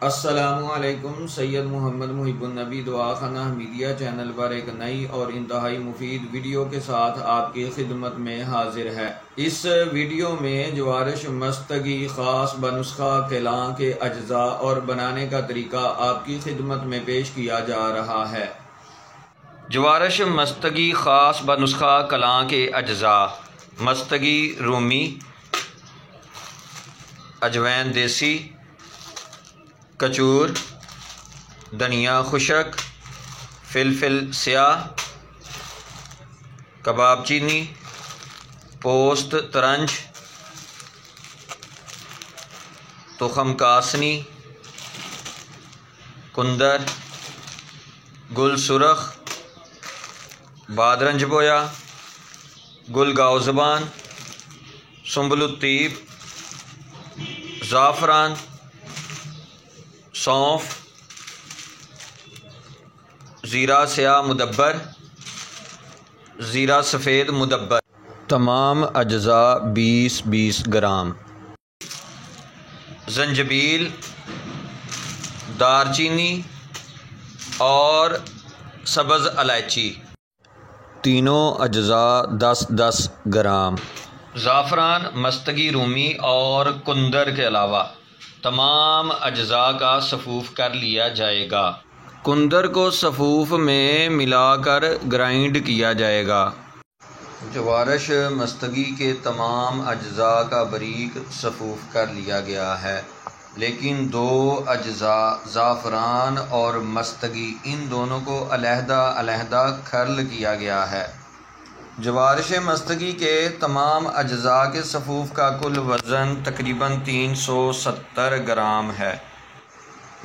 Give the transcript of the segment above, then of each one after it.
السلام علیکم۔ سید محمد محب النبی دعا خانہ حمیدیہ چینل پر ایک نئی اور انتہائی مفید ویڈیو کے ساتھ آپ کی خدمت میں حاضر ہے۔ اس ویڈیو میں جوارش مستگی خاص بنسخہ کلاں کے اجزاء اور بنانے کا طریقہ آپ کی خدمت میں پیش کیا جا رہا ہے۔ جوارش مستگی خاص بنسخہ کلاں کے اجزاء: مستگی رومی، اجوین دیسی، کچور، دھنیا خشک، فلفل سیاہ، کباب چینی، پوست ترنج، تخم کاسنی، کندر، گل سرخ، بادرنج بویا، گل گاؤ زبان، سنبل الطیب، زعفران، سونف، زیرہ سیاہ مدبر، زیرہ سفید مدبر۔ تمام اجزاء 20-20 گرام۔ زنجبیل، دار چینی اور سبز الائچی، تینوں اجزاء 10-10 گرام۔ زعفران، مستگی رومی اور کندر کے علاوہ تمام اجزاء کا صفوف کر لیا جائے گا۔ کندر کو صفوف میں ملا کر گرائنڈ کیا جائے گا۔ جوارش مستگی کے تمام اجزاء کا باریک صفوف کر لیا گیا ہے، لیکن دو اجزاء زعفران اور مستگی ان دونوں کو علیحدہ علیحدہ کھرل کیا گیا ہے۔ جوارش مستگی کے تمام اجزاء کے صفوف کا کل وزن تقریباً 370 گرام ہے۔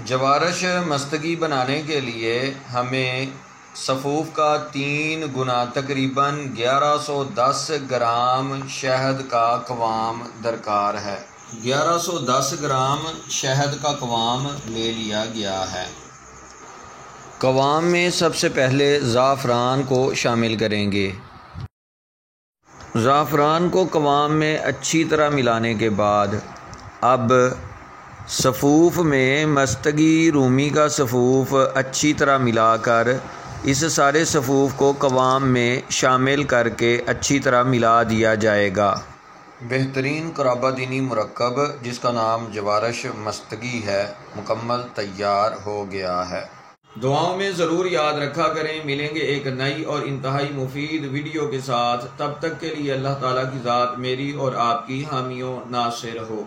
جوارش مستگی بنانے کے لیے ہمیں صفوف کا 3 گنا تقریباً 1110 گرام شہد کا قوام درکار ہے۔ 1110 گرام شہد کا قوام لے لیا گیا ہے۔ قوام میں سب سے پہلے زعفران کو شامل کریں گے۔ زعفران کو قوام میں اچھی طرح ملانے کے بعد اب صفوف میں مستگی رومی کا صفوف اچھی طرح ملا کر اس سارے صفوف کو قوام میں شامل کر کے اچھی طرح ملا دیا جائے گا۔ بہترین قرابہ دینی مرکب جس کا نام جوارش مستگی ہے مکمل تیار ہو گیا ہے۔ دعاؤں میں ضرور یاد رکھا کریں۔ ملیں گے ایک نئی اور انتہائی مفید ویڈیو کے ساتھ، تب تک کے لیے اللہ تعالیٰ کی ذات میری اور آپ کی حامی و ناصر ہو۔